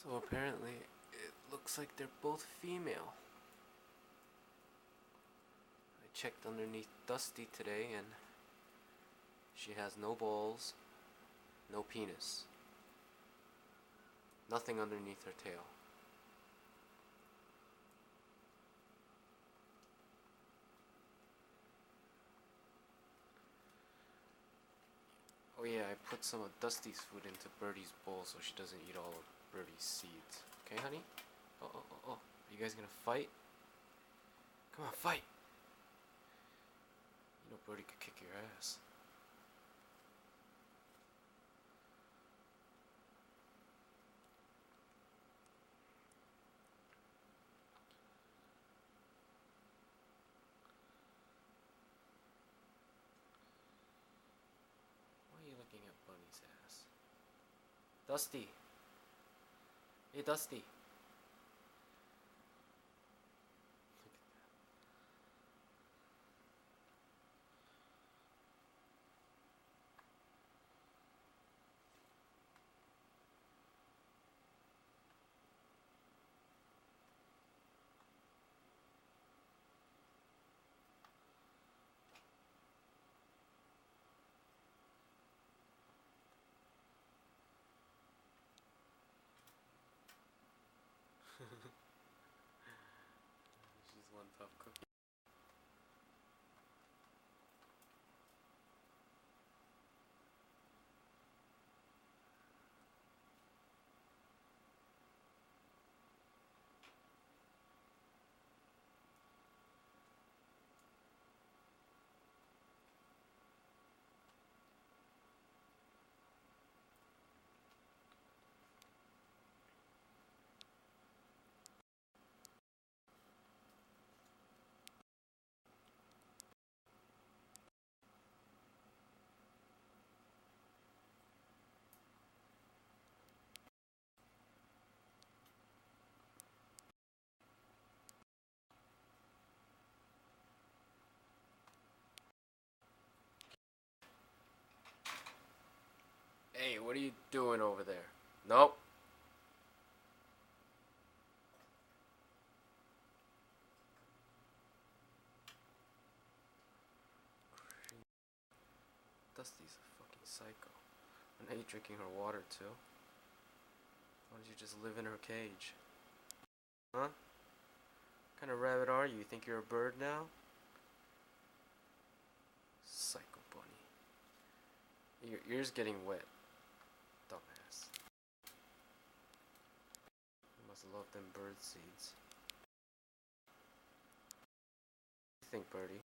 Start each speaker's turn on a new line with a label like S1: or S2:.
S1: So apparently, it looks like they're both female. I checked underneath Dusty today and she has no balls, no penis. Nothing underneath her tail. Oh yeah, I put some of Dusty's food into Birdie's bowl so she doesn't eat all of Birdie's seeds. Okay, honey? Oh. Are you guys gonna fight? Come on, fight! You know Birdie could kick your ass. Why are you looking at Bunny's ass? Dusty! Hey, Dusty! She's one tough cookie. Hey, what are you doing over there? Nope. Dusty's a fucking psycho. And now you're drinking her water too? Why don't you just live in her cage? Huh? What kind of rabbit are you? You think you're a bird now? Psycho bunny. Your ear's getting wet. Dumbass. You must love them bird seeds. What do you think, Birdie?